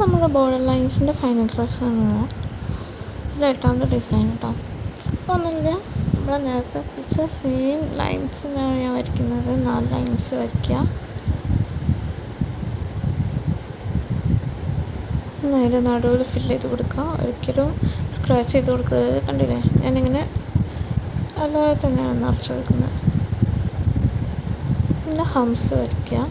നമ്മുടെ border ലൈൻസിൻ്റെ final ഡ്രസ്സാണ് ഇത് എട്ടാമത്തെ ഡിസൈൻ കേട്ടോ. അപ്പോൾ ഒന്നുമില്ല, നമ്മൾ നേരത്തെ വരച്ച സെയിം ലൈൻസിനാണ് ഞാൻ വരയ്ക്കുന്നത്. 4 ലൈൻസ് വരയ്ക്കുക. നേരെ നടുവിൽ ഫില്ല് ചെയ്ത് കൊടുക്കുക. ഒരിക്കലും സ്ക്രാച്ച് ചെയ്ത് കൊടുക്കുന്നത് കണ്ടില്ലേ, ഞാനിങ്ങനെ അല്ലാതെ തന്നെയാണ് നിറച്ച് കൊടുക്കുന്നത്. പിന്നെ ഹംസ് വരയ്ക്കുക.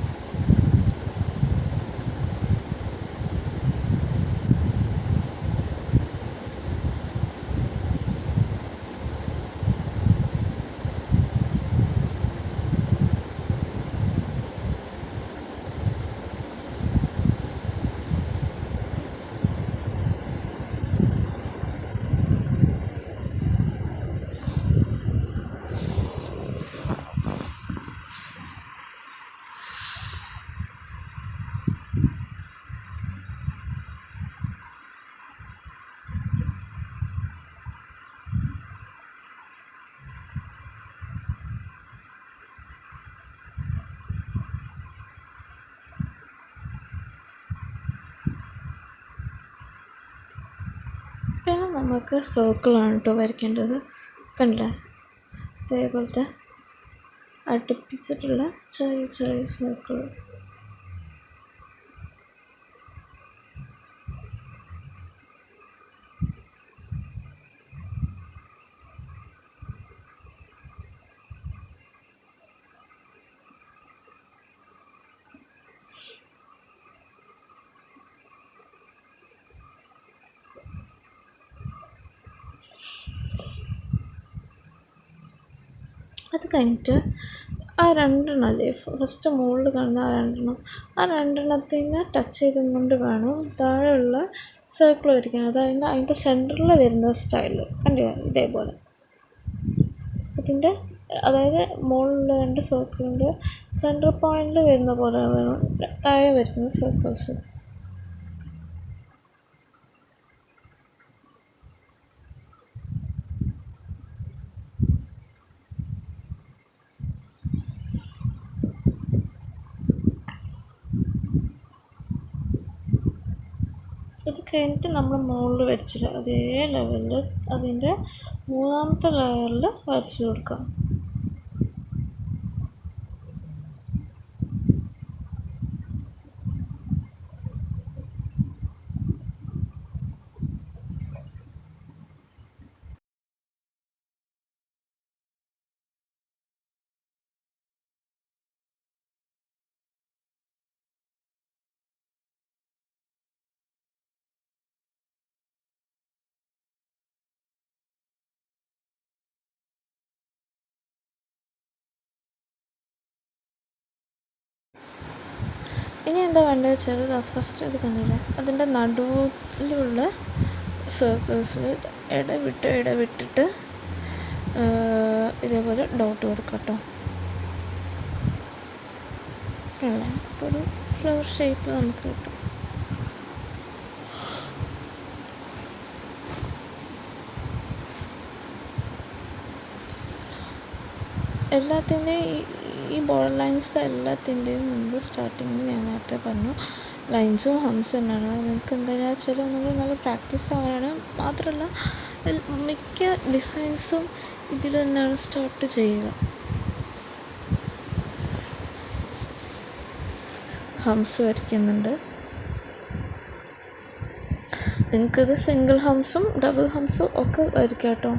പിന്നെ നമുക്ക് സർക്കിളാണ് കേട്ടോ വരയ്ക്കേണ്ടത്. കണ്ടില്ലേ, ഇതേപോലത്തെ അടുപ്പിച്ചിട്ടുള്ള ചെറിയ ചെറിയ സർക്കിൾ. അത് കഴിഞ്ഞിട്ട് ആ 2 അല്ലേ ഫസ്റ്റ് മുകളിൽ കാണുന്ന ആ രണ്ടെണ്ണത്തിനെ ടച്ച് ചെയ്തുകൊണ്ട് വേണം താഴെയുള്ള സർക്കിൾ വരയ്ക്കാൻ. അതായത് അതിൻ്റെ സെൻറ്ററിൽ വരുന്ന സ്റ്റൈല് കണ്ടില്ല, ഇതേപോലെ. അതായത് മുകളിലുള്ള 2 സർക്കിളിൻ്റെ സെൻറ്റർ പോയിൻ്റിൽ വരുന്ന പോലെ വേണം താഴെ വരുന്ന സർക്കിൾസ്. ഇത് കഴിഞ്ഞിട്ട് നമ്മൾ മുകളിൽ വരച്ചില്ല അതേ ലെവലിൽ അതിൻ്റെ 3ാമത്തെ ലെയറിൽ വരച്ച് കൊടുക്കാം. ഇനി എന്താ വേണ്ടത് വെച്ചാൽ ഫസ്റ്റ് ഇത് കണ്ടില്ലേ, അതിൻ്റെ നടുവിലുള്ള സർക്കിൾസിൽ ഇടവിട്ടിട്ട് ഇതേപോലെ ഡോട്ട് കൊടുക്കാം കേട്ടോ. അല്ലേ, അപ്പോൾ ഒരു ഫ്ലവർ ഷേപ്പ് നമുക്ക് കിട്ടും. എല്ലാത്തിൻ്റെയും ഈ ബോർഡർ ലൈൻസിലെ എല്ലാത്തിൻ്റെയും മുമ്പ് സ്റ്റാർട്ടിങ്ങിൽ ഞാൻ നേരത്തെ പറഞ്ഞു ലൈൻസും ഹംസും തന്നെയാണ്. നിങ്ങൾക്ക് എന്താണെന്ന് വെച്ചാൽ നമ്മൾ നല്ല പ്രാക്ടീസ് ആവാനാണ്. മാത്രമല്ല മിക്ക ഡിസൈൻസും ഇതിൽ തന്നെയാണ് സ്റ്റാർട്ട് ചെയ്യുക. ഹംസ് വരയ്ക്കുന്നുണ്ട്. നിങ്ങൾക്കിത് സിംഗിൾ ഹംസും ഡബിൾ ഹംസും ഒക്കെ വരയ്ക്കാം കേട്ടോ.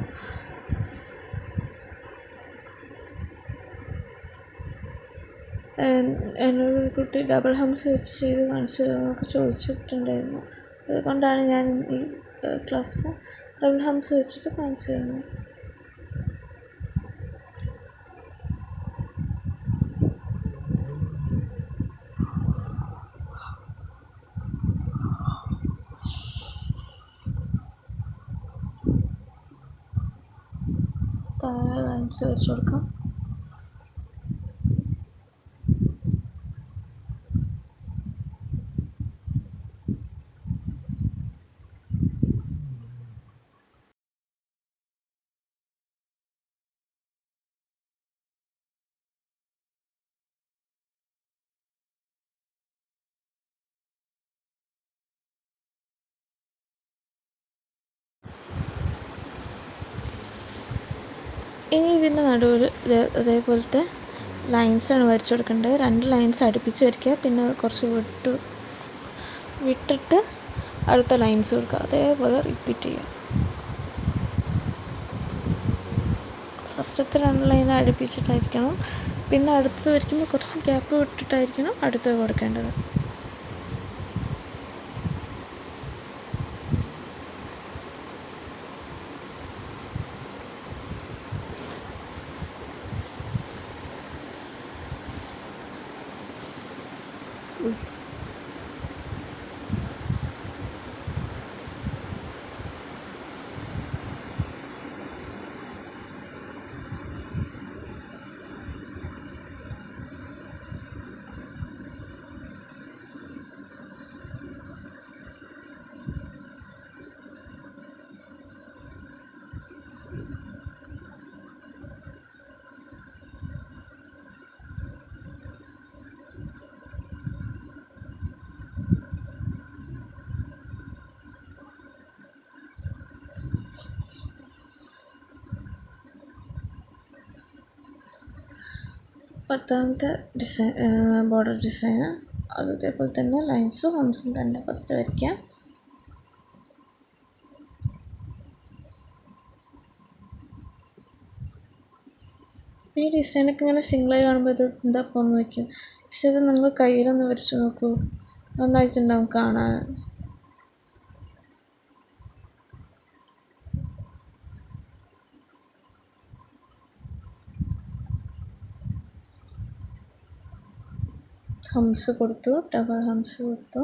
എന്നോടൊരു കുട്ടി ഡബിൾ ഹംസ് വെച്ച് ചെയ്ത് കാണിച്ചു തരുമെന്നൊക്കെ ചോദിച്ചിട്ടുണ്ടായിരുന്നു. അതുകൊണ്ടാണ് ഞാൻ ഈ ക്ലാസ്സിൽ ഡബിൾ ഹംസ് വെച്ചിട്ട് കാണിച്ചു തരുന്നത്. താഴെ ലൈൻസ് വെച്ച് കൊടുക്കാം. ഇനി ഇതിൻ്റെ നടുവിൽ ഇതേപോലത്തെ ലൈൻസാണ് വരച്ചു കൊടുക്കേണ്ടത്. 2 ലൈൻസ് അടുപ്പിച്ച് വരയ്ക്കുക, പിന്നെ കുറച്ച് വിട്ടിട്ട് അടുത്ത ലൈൻസ് കൊടുക്കുക. അതേപോലെ റിപ്പീറ്റ് ചെയ്യുക. ഫസ്റ്റത്തെ 2 ലൈൻ അടുപ്പിച്ചിട്ടായിരിക്കണം, പിന്നെ അടുത്തത് വരയ്ക്കുമ്പോൾ കുറച്ച് ഗ്യാപ്പ് വിട്ടിട്ടായിരിക്കണം അടുത്തത് കൊടുക്കേണ്ടത്. പത്താമത്തെ ബോർഡർ ഡിസൈന് അതേപോലെ തന്നെ ലൈൻസും ഹംസും തന്നെ ഫസ്റ്റ് വരയ്ക്കാം. ഈ ഡിസൈനൊക്കെ ഇങ്ങനെ സിംഗിളായി കാണുമ്പോൾ ഇത് എന്താ ഇപ്പോൾ ഒന്ന് വയ്ക്കും, പക്ഷെ ഇത് നിങ്ങൾ കയ്യിലൊന്ന് വരച്ച് നോക്കൂ, നന്നായിട്ടുണ്ടാവും കാണാൻ. ഹംസ് കൊടുത്തു, ഡബിൾ ഹംസ് കൊടുത്തു.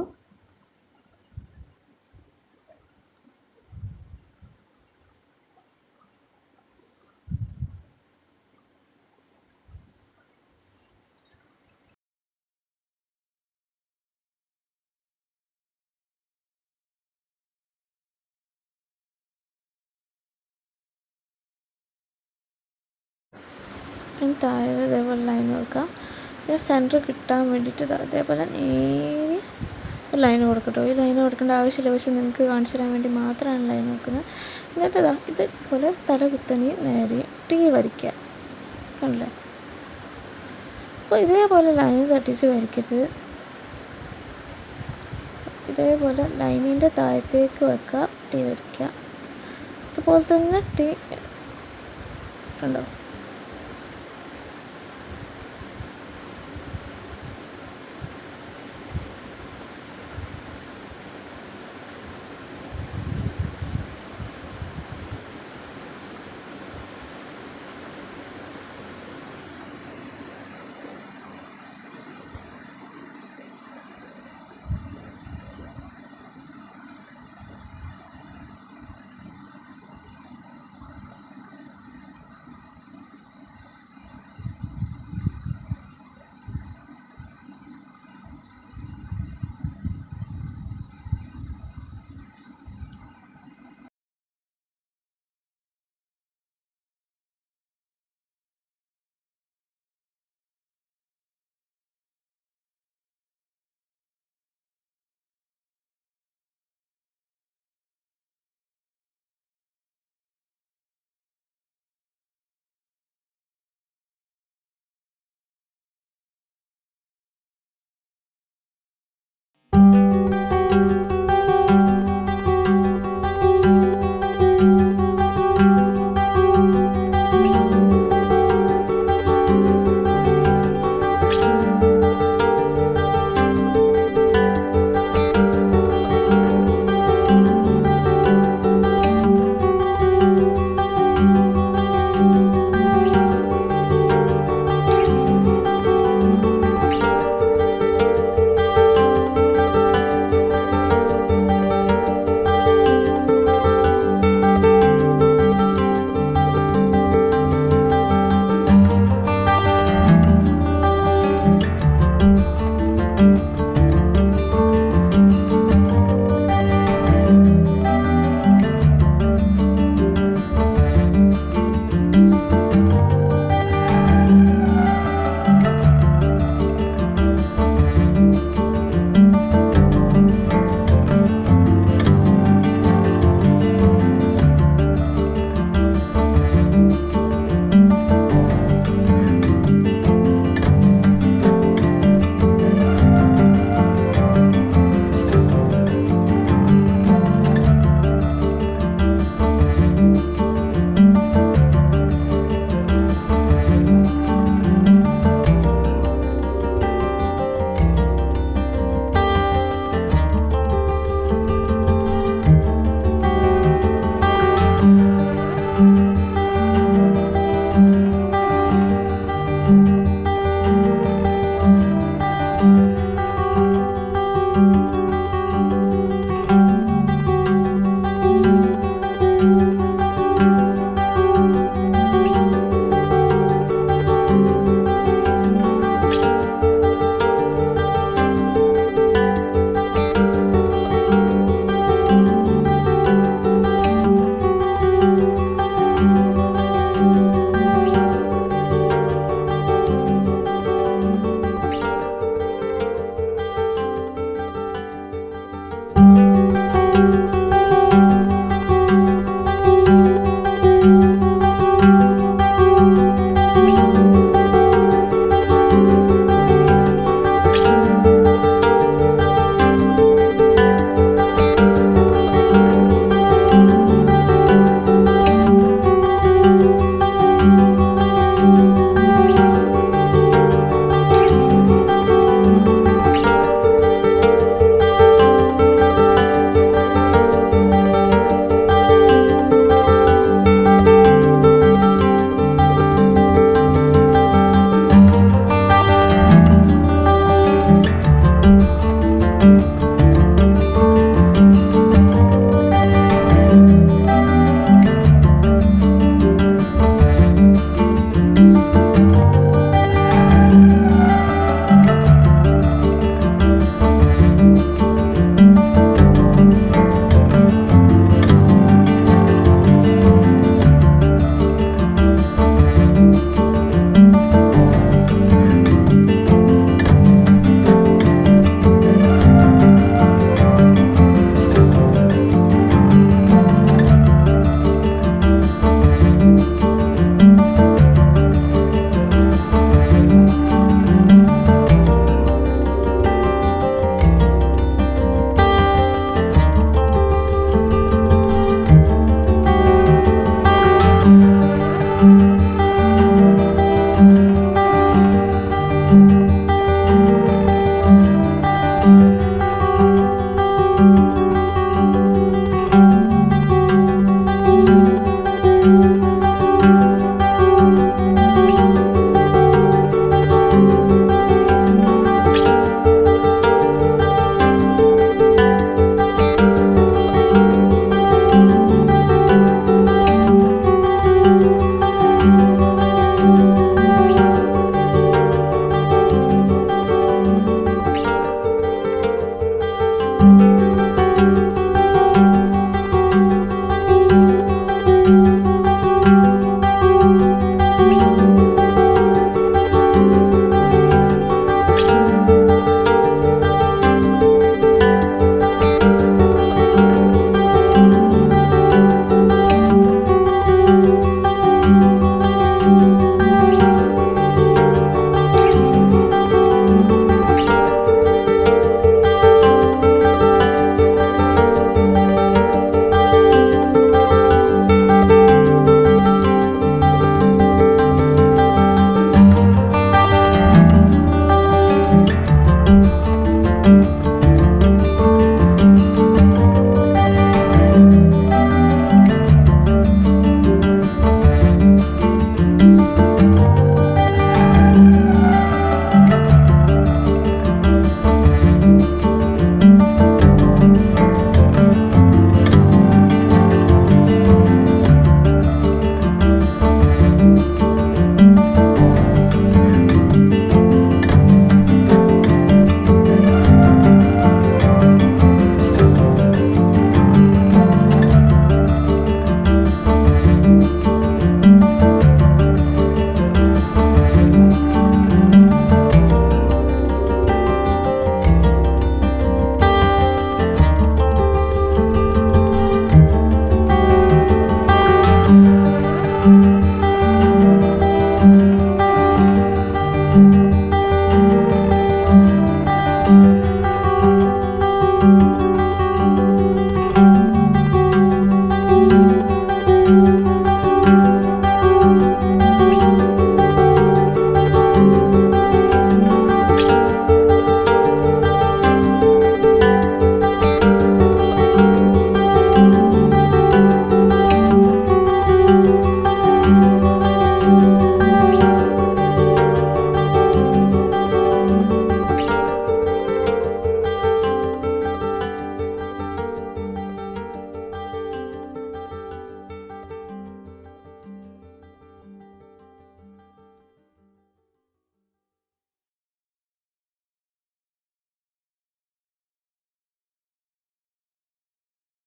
പിന്നെ താഴെ ഇതേപോലെ ലൈൻ കൊടുക്കാം. പിന്നെ സെൻറ്റർ കിട്ടാൻ വേണ്ടിയിട്ട് അതേപോലെ നേരെ ഒരു ലൈൻ കൊടുക്കട്ടോ. ഈ ലൈൻ കൊടുക്കേണ്ട ആവശ്യമില്ല, പക്ഷെ നിങ്ങൾക്ക് കാണിച്ചു തരാൻ വേണ്ടി മാത്രമാണ് ലൈൻ കൊടുക്കുന്നത്. എന്നിട്ട് ഇതേപോലെ തല കുത്തനെ നേരെ ടീ വരയ്ക്കുക. കണ്ടില്ലേ? അപ്പോൾ ഇതേപോലെ ലൈൻ തട്ടിച്ച് വരയ്ക്കരുത്. ഇതേപോലെ ലൈനിൻ്റെ താഴത്തേക്ക് വെക്കുക, ടീ വരയ്ക്കുക. അതുപോലെ തന്നെ ടീ കണ്ടോ?